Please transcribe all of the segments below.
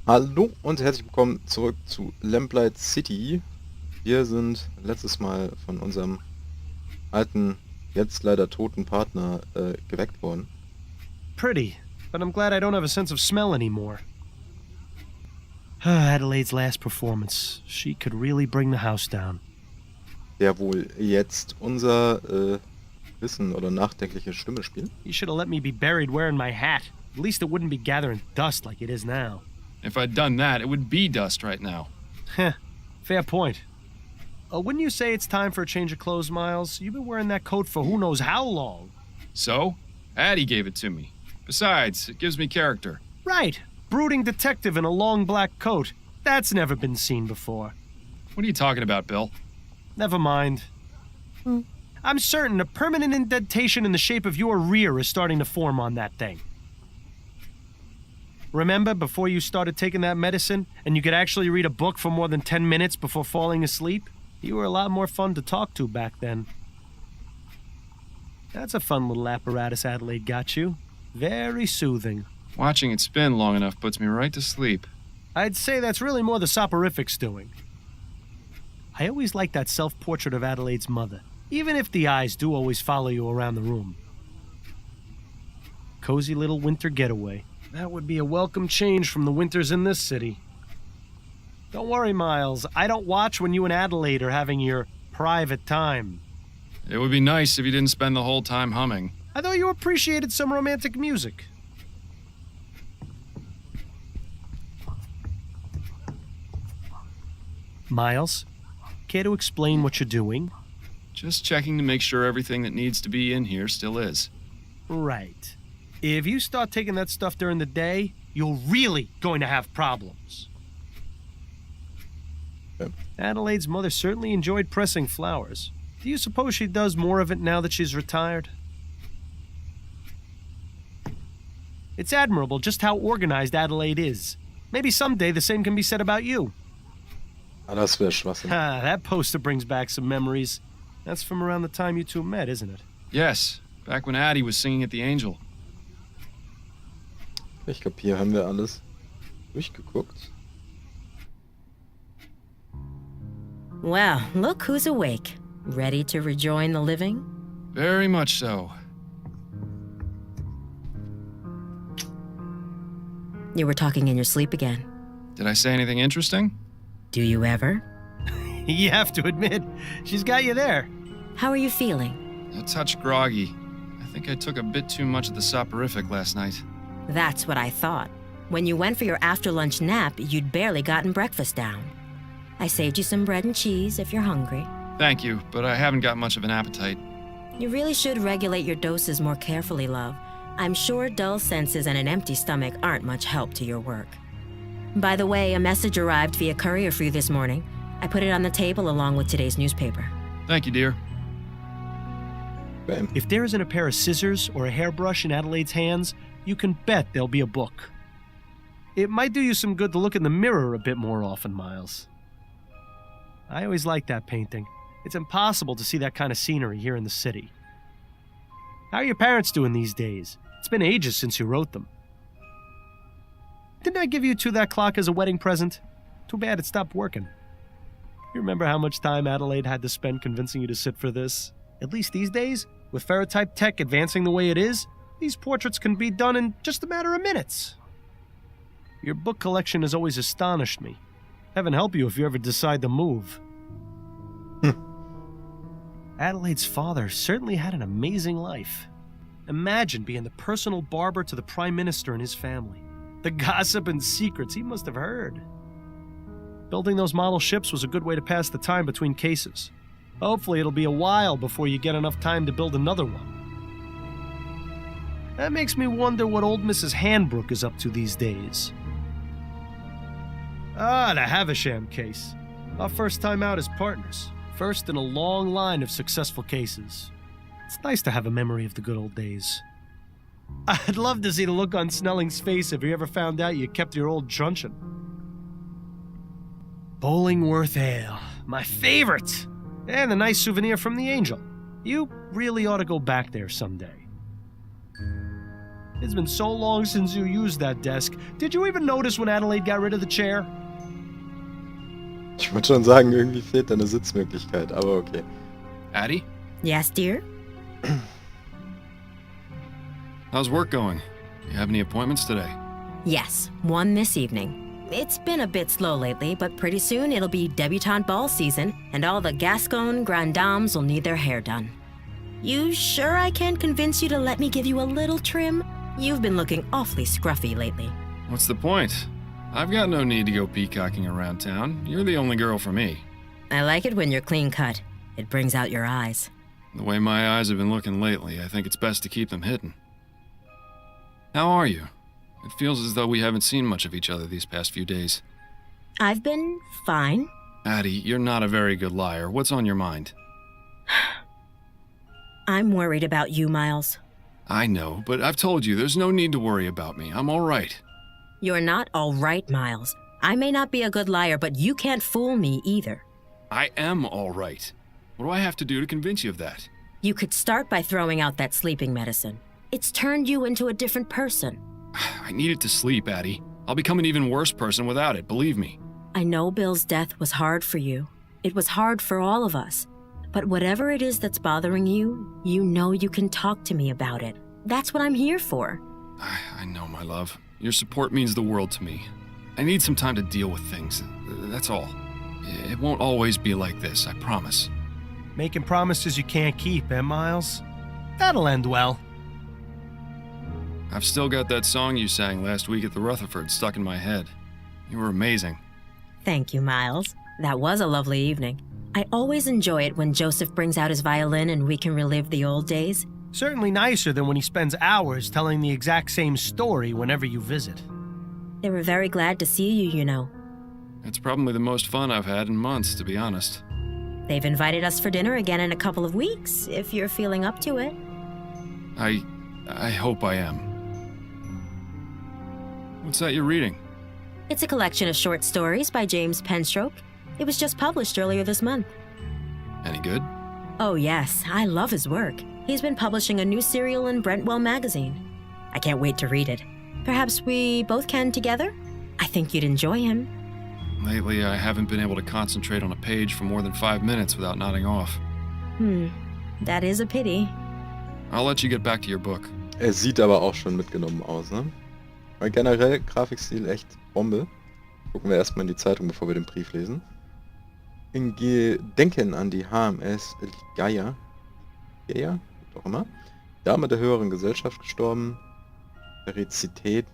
Hallo und herzlich willkommen zurück zu Lamplight City. Wir sind letztes Mal von unserem alten, jetzt leider toten Partner geweckt worden. Pretty, but I'm glad I don't have a sense of smell anymore. Adelaide's last performance. She could really bring the house down. Der wohl jetzt unser Wissen oder nachdenkliche Stimme spielt. You should have let me be buried wearing my hat. At least it wouldn't be gathering dust like it is now. If I'd done that, it would be dust right now. Heh, fair point. Wouldn't you say it's time for a change of clothes, Miles? You've been wearing that coat for who knows how long. So? Addie gave it to me. Besides, it gives me character. Right. Brooding detective in a long black coat. That's never been seen before. What are you talking about, Bill? Never mind. I'm certain a permanent indentation in the shape of your rear is starting to form on that thing. Remember before you started taking that medicine and you could actually read a book for more than 10 minutes before falling asleep? You were a lot more fun to talk to back then. That's a fun little apparatus Adelaide got you. Very soothing. Watching it spin long enough puts me right to sleep. I'd say that's really more the soporifics doing. I always liked that self-portrait of Adelaide's mother, even if the eyes do always follow you around the room. Cozy little winter getaway. That would be a welcome change from the winters in this city. Don't worry, Miles. I don't watch when you and Adelaide are having your private time. It would be nice if you didn't spend the whole time humming. I thought you appreciated some romantic music. Miles, care to explain what you're doing? Just checking to make sure everything that needs to be in here still is. Right. If you start taking that stuff during the day, you're really going to have problems. Okay. Adelaide's mother certainly enjoyed pressing flowers. Do you suppose she does more of it now that she's retired? It's admirable just how organized Adelaide is. Maybe someday the same can be said about you. Das wäre Schwachsinn. That poster brings back some memories. That's from around the time you two met, isn't it? Yes, back when Addie was singing at the Angel. Ich glaube, hier haben wir alles durchgeguckt. Well, look who's awake. Ready to rejoin the living? Very much so. You were talking in your sleep again. Did I say anything interesting? Do you ever? You have to admit, she's got you there. How are you feeling? A touch groggy. I think I took a bit too much of the soporific last night. That's what I thought. When you went for your after-lunch nap, you'd barely gotten breakfast down. I saved you some bread and cheese if you're hungry. Thank you, but I haven't got much of an appetite. You really should regulate your doses more carefully, love. I'm sure dull senses and an empty stomach aren't much help to your work. By the way, a message arrived via courier for you this morning. I put it on the table along with today's newspaper. Thank you, dear. Bam. If there isn't a pair of scissors or a hairbrush in Adelaide's hands, you can bet there'll be a book. It might do you some good to look in the mirror a bit more often, Miles. I always liked that painting. It's impossible to see that kind of scenery here in the city. How are your parents doing these days? It's been ages since you wrote them. Didn't I give you two that clock as a wedding present? Too bad it stopped working. You remember how much time Adelaide had to spend convincing you to sit for this? At least these days, with ferrotype tech advancing the way it is, these portraits can be done in just a matter of minutes. Your book collection has always astonished me. Heaven help you if you ever decide to move. Adelaide's father certainly had an amazing life. Imagine being the personal barber to the Prime Minister and his family. The gossip and secrets he must have heard. Building those model ships was a good way to pass the time between cases. Hopefully it'll be a while before you get enough time to build another one. That makes me wonder what old Mrs. Handbrook is up to these days. The Havisham case. Our first time out as partners. First in a long line of successful cases. It's nice to have a memory of the good old days. I'd love to see the look on Snelling's face if he ever found out you kept your old truncheon. Bollingworth Ale. My favorite! And a nice souvenir from the Angel. You really ought to go back there someday. It's been so long since you used that desk. Did you even notice when Adelaide got rid of the chair? Ich würde schon sagen, irgendwie fehlt da eine Sitzmöglichkeit, aber okay. Addie? Yes, dear? How's work going? You have any appointments today? Yes, one this evening. It's been a bit slow lately, but pretty soon it'll be debutante ball season, and all the Gascon grand dames will need their hair done. You sure I can't convince you to let me give you a little trim? You've been looking awfully scruffy lately. What's the point? I've got no need to go peacocking around town. You're the only girl for me. I like it when you're clean cut. It brings out your eyes. The way my eyes have been looking lately, I think it's best to keep them hidden. How are you? It feels as though we haven't seen much of each other these past few days. I've been fine. Addie, you're not a very good liar. What's on your mind? I'm worried about you, Miles. I know, but I've told you there's no need to worry about me. I'm all right. You're not all right, Miles. I may not be a good liar, but you can't fool me either. I am all right. What do I have to do to convince you of that? You could start by throwing out that sleeping medicine. It's turned you into a different person. I need it to sleep, Addie. I'll become an even worse person without it, believe me. I know Bill's death was hard for you. It was hard for all of us. But whatever it is that's bothering you, you know you can talk to me about it. That's what I'm here for. I know, my love. Your support means the world to me. I need some time to deal with things. That's all. It won't always be like this, I promise. Making promises you can't keep, eh, Miles? That'll end well. I've still got that song you sang last week at the Rutherford stuck in my head. You were amazing. Thank you, Miles. That was a lovely evening. I always enjoy it when Joseph brings out his violin and we can relive the old days. Certainly nicer than when he spends hours telling the exact same story whenever you visit. They were very glad to see you, you know. It's probably the most fun I've had in months, to be honest. They've invited us for dinner again in a couple of weeks, if you're feeling up to it. I hope I am. What's that you're reading? It's a collection of short stories by James Penstroke. It was just published earlier this month. Any good? Oh yes, I love his work. He's been publishing a new serial in Brentwell magazine. I can't wait to read it. Perhaps we both can together? I think you'd enjoy him. Lately, I haven't been able to concentrate on a page for more than 5 minutes without nodding off. That is a pity. I'll let you get back to your book. Sieht aber auch schon mitgenommen aus, ne? Weil generell Grafikstil echt Bombe. Gucken wir erstmal in die Zeitung, bevor wir den Brief lesen. In Gedenken an die HMS Gaia, doch immer, Dame der höheren Gesellschaft gestorben, Verizität,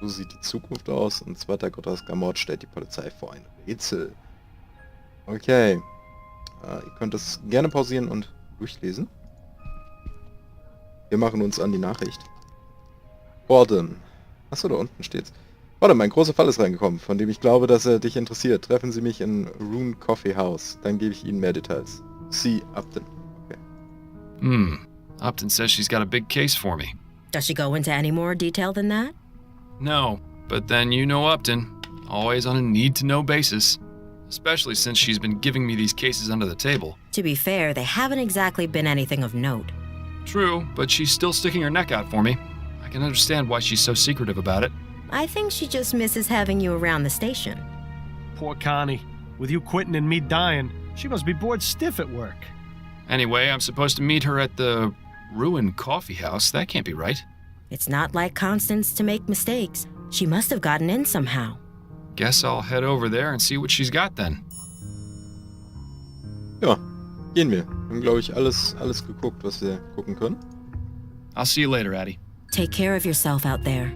so sieht die Zukunft aus und zweiter grotesker Mord stellt die Polizei vor ein Rätsel. Okay, ihr könnt es gerne pausieren und durchlesen. Wir machen uns an die Nachricht. Fordham. Achso, da unten steht's. Fordham, ein großer Fall ist reingekommen, von dem ich glaube, dass er dich interessiert. Treffen Sie mich in Kaffeehaus. Dann gebe ich Ihnen mehr Details. See Upton. Okay. Upton says she's got a big case for me. Does she go into any more detail than that? No, but then you know Upton. Always on a need-to-know basis. Especially since she's been giving me these cases under the table. To be fair, they haven't exactly been anything of note. True, but she's still sticking her neck out for me. I can understand why she's so secretive about it. I think she just misses having you around the station. Poor Connie. With you quitting and me dying, she must be bored stiff at work. Anyway, I'm supposed to meet her at the ruined Kaffeehaus. That can't be right. It's not like Constance to make mistakes. She must have gotten in somehow. Guess I'll head over there and see what she's got then. Ja, gehen wir. Wir haben, glaube ich, alles geguckt, was wir gucken können. I'll see you later, Addie. Take care of yourself out there.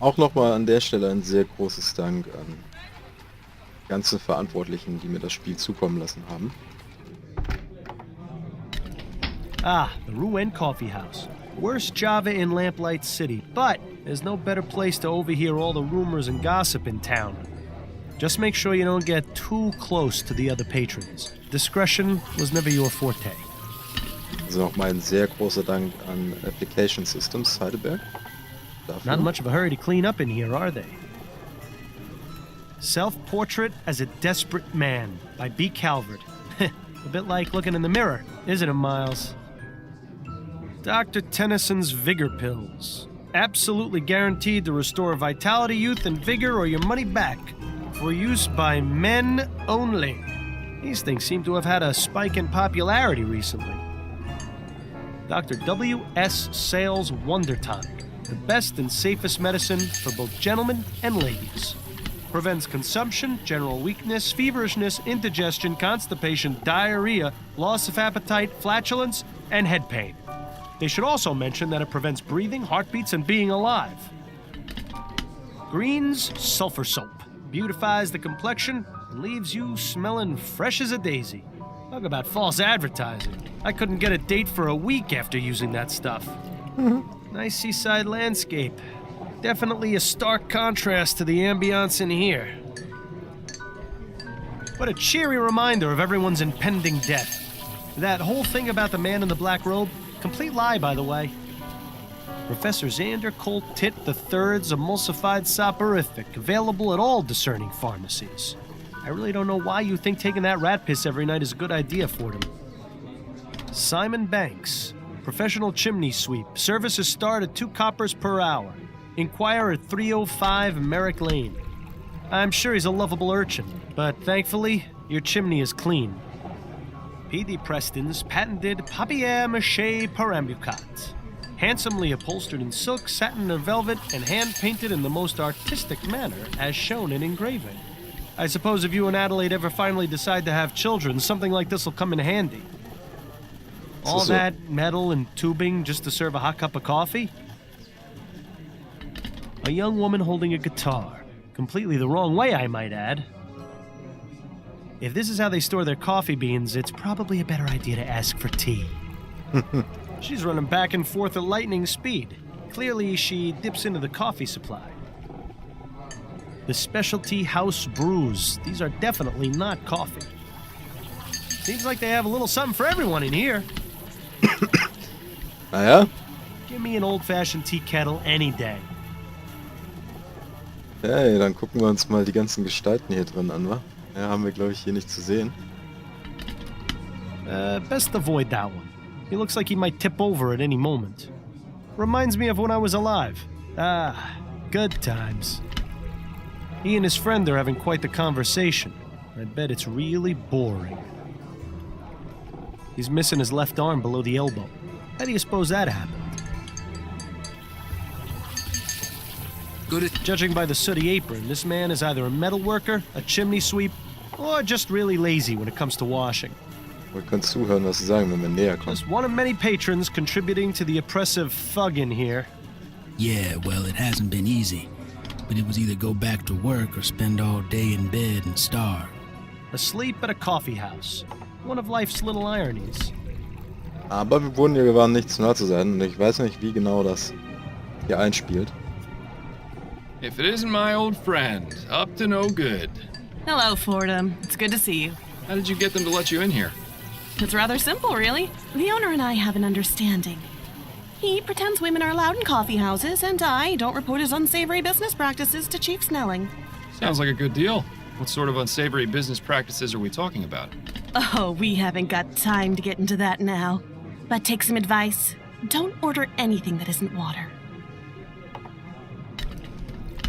Auch nochmal an der Stelle ein sehr großes Dank an die ganzen Verantwortlichen, die mir das Spiel zukommen lassen haben. Ah, the Rouen Coffeehouse. Worst Java in Lamplight City, but there's no better place to overhear all the rumors and gossip in town. Just make sure you don't get too close to the other patrons. Discretion was never your forte. Also nochmal ein sehr großer Dank an Application Systems Heidelberg. Dafür. Not much of a hurry to clean up in here, are they? Self-Portrait as a Desperate Man by B. Calvert. A bit like looking in the mirror, isn't it, Miles? Dr. Tennyson's Vigor Pills. Absolutely guaranteed to restore vitality, youth, and vigor or your money back. For use by men only. These things seem to have had a spike in popularity recently. Dr. W.S. Sales Wonder Tonic. The best and safest medicine for both gentlemen and ladies. Prevents consumption, general weakness, feverishness, indigestion, constipation, diarrhea, loss of appetite, flatulence, and head pain. They should also mention that it prevents breathing, heartbeats, and being alive. Green's Sulfur Soap. Beautifies the complexion and leaves you smelling fresh as a daisy. Talk about false advertising. I couldn't get a date for a week after using that stuff. Nice seaside landscape. Definitely a stark contrast to the ambiance in here. What a cheery reminder of everyone's impending death. That whole thing about the man in the black robe, complete lie, by the way. Professor Xander Colt Tit III's emulsified soporific, available at all discerning pharmacies. I really don't know why you think taking that rat piss every night is a good idea, Fordham. Simon Banks, professional chimney sweep. Services start at 2 coppers per hour. Inquire at 305 Merrick Lane. I'm sure he's a lovable urchin, but thankfully, your chimney is clean. P.D. Preston's patented papier-mâché perambucat. Handsomely upholstered in silk, satin, or velvet, and hand-painted in the most artistic manner, as shown in engraving. I suppose if you and Adelaide ever finally decide to have children, something like this will come in handy. All that metal and tubing just to serve a hot cup of coffee? A young woman holding a guitar. Completely the wrong way, I might add. If this is how they store their coffee beans, it's probably a better idea to ask for tea. She's running back and forth at lightning speed. Clearly, she dips into the coffee supply. The Specialty House Brews. These are definitely not coffee. Seems like they have a little something for everyone in here. Ah ja? Give me an old-fashioned tea kettle any day. Hey, dann gucken wir uns mal die ganzen Gestalten hier drin an, wa? Ja, haben wir, glaube ich, hier nicht zu sehen. Best avoid that one. He looks like he might tip over at any moment. Reminds me of when I was alive. Ah, good times. He and his friend are having quite the conversation. I bet it's really boring. He's missing his left arm below the elbow. How do you suppose that happened? Judging by the sooty apron, this man is either a metal worker, a chimney sweep, or just really lazy when it comes to washing. Wir können zuhören, was sie sagen, wenn wir näher kommen. Just one of many patrons contributing to the oppressive thug in here. Yeah, well, it hasn't been easy. But it was either go back to work or spend all day in bed and starve. Asleep at a coffee house. One of life's little ironies. Aber wir wurden hier gewarnt, nicht zu nah zu sein. Und ich weiß nicht, wie genau das hier einspielt. If it isn't my old friend, up to no good. Hello, Fordham. It's good to see you. How did you get them to let you in here? It's rather simple, really. The owner and I have an understanding. He pretends women are allowed in coffee houses, and I don't report his unsavory business practices to Chief Snelling. Sounds like a good deal. What sort of unsavory business practices are we talking about? Oh, we haven't got time to get into that now. But take some advice. Don't order anything that isn't water.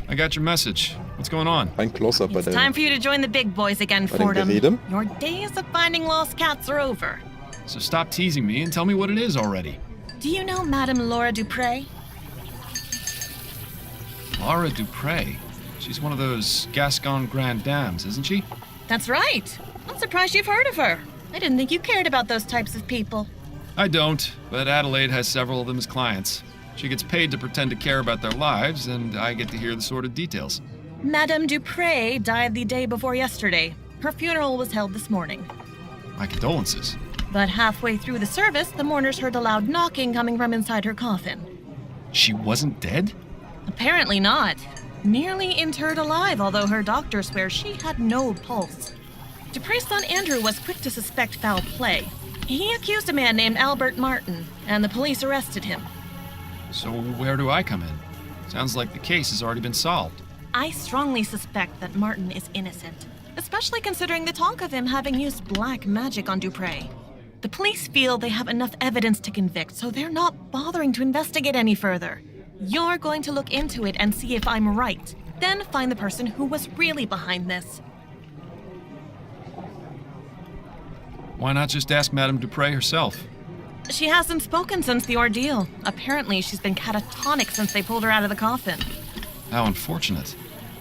I got your message. What's going on? Ein Close-Up bei It's time for you to join the big boys again, bei dem Fordham. Gerede. Your days of finding lost cats are over. So stop teasing me and tell me what it is already. Do you know Madame Laura Dupre? Laura Dupre. She's one of those Gascon Grand Dames, isn't she? That's right. I'm surprised you've heard of her. I didn't think you cared about those types of people. I don't, but Adelaide has several of them as clients. She gets paid to pretend to care about their lives, and I get to hear the sordid details. Madame Dupre died the day before yesterday. Her funeral was held this morning. My condolences. But halfway through the service, the mourners heard a loud knocking coming from inside her coffin. She wasn't dead? Apparently not. Nearly interred alive, although her doctor swears she had no pulse. Dupre's son Andrew was quick to suspect foul play. He accused a man named Albert Martin, and the police arrested him. So where do I come in? Sounds like the case has already been solved. I strongly suspect that Martin is innocent, especially considering the talk of him having used black magic on Dupre. The police feel they have enough evidence to convict, so they're not bothering to investigate any further. You're going to look into it and see if I'm right. Then find the person who was really behind this. Why not just ask Madame Dupre herself? She hasn't spoken since the ordeal. Apparently, she's been catatonic since they pulled her out of the coffin. How unfortunate.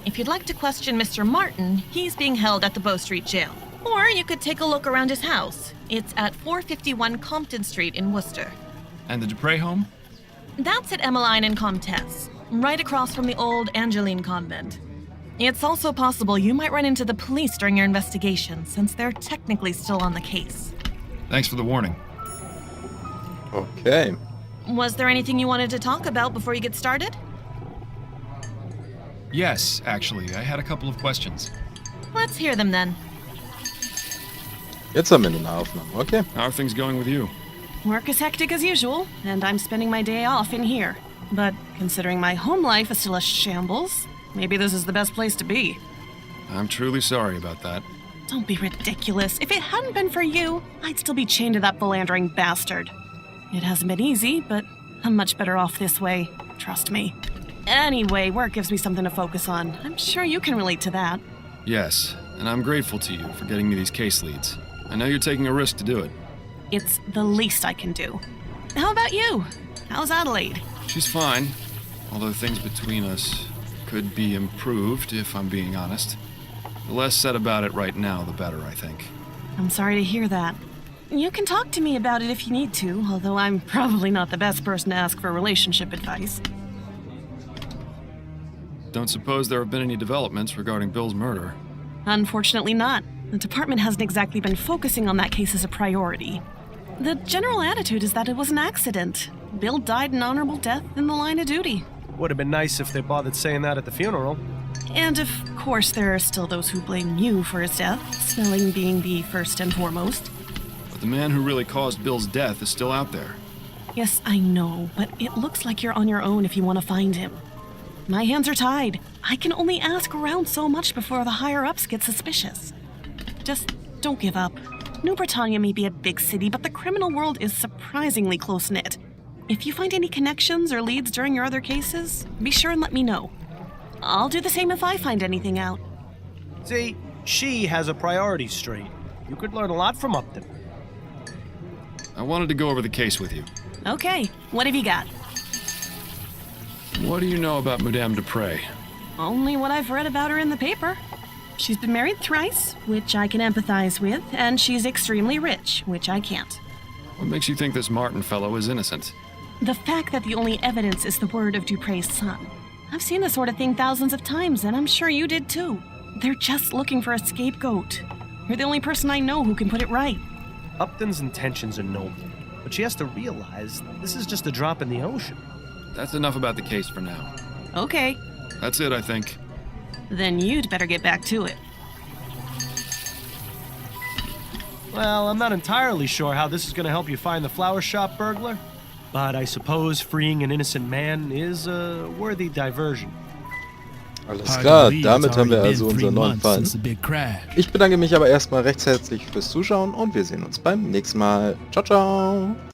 If you'd like to question Mr. Martin, he's being held at the Bow Street jail. Or you could take a look around his house. It's at 451 Compton Street in Worcester. And the Dupre home? That's at Emmeline and Comtesse, right across from the old Angeline convent. It's also possible you might run into the police during your investigation, since they're technically still on the case. Thanks for the warning. Okay. Was there anything you wanted to talk about before you get started? Yes, actually, I had a couple of questions. Let's hear them then. Jetzt haben wir eine Aufnahme, okay. How are things going with you? Work is hectic as usual, and I'm spending my day off in here. But considering my home life is still a shambles, maybe this is the best place to be. I'm truly sorry about that. Don't be ridiculous. If it hadn't been for you, I'd still be chained to that philandering bastard. It hasn't been easy, but I'm much better off this way. Trust me. Anyway, work gives me something to focus on. I'm sure you can relate to that. Yes, and I'm grateful to you for getting me these case leads. I know you're taking a risk to do it. It's the least I can do. How about you? How's Adelaide? She's fine, although things between us could be improved, if I'm being honest. The less said about it right now, the better, I think. I'm sorry to hear that. You can talk to me about it if you need to, although I'm probably not the best person to ask for relationship advice. Don't suppose there have been any developments regarding Bill's murder? Unfortunately not. The department hasn't exactly been focusing on that case as a priority. The general attitude is that it was an accident. Bill died an honorable death in the line of duty. Would have been nice if they bothered saying that at the funeral. And of course there are still those who blame you for his death, Snelling being the first and foremost. But the man who really caused Bill's death is still out there. Yes, I know, but it looks like you're on your own if you want to find him. My hands are tied. I can only ask around so much before the higher-ups get suspicious. Just don't give up. New Britannia may be a big city, but the criminal world is surprisingly close-knit. If you find any connections or leads during your other cases, be sure and let me know. I'll do the same if I find anything out. See, she has a priority straight. You could learn a lot from Upton. I wanted to go over the case with you. Okay, what have you got? What do you know about Madame Dupre? Only what I've read about her in the paper. She's been married thrice, which I can empathize with, and she's extremely rich, which I can't. What makes you think this Martin fellow is innocent? The fact that the only evidence is the word of Dupre's son. I've seen this sort of thing thousands of times, and I'm sure you did too. They're just looking for a scapegoat. You're the only person I know who can put it right. Upton's intentions are noble, but she has to realize this is just a drop in the ocean. That's enough about the case for now. Okay, That's it, I think. then you'd better get back to it. Well, I'm not entirely sure how this is going to help you find the flower shop burglar, but I suppose freeing an innocent man is a worthy diversion. Alles Hard klar, to believe damit it's haben wir already also been 3 unseren neuen months Fall. since the big crash. Ich bedanke mich aber erstmal recht herzlich fürs Zuschauen und wir sehen uns beim nächsten Mal. Ciao, ciao!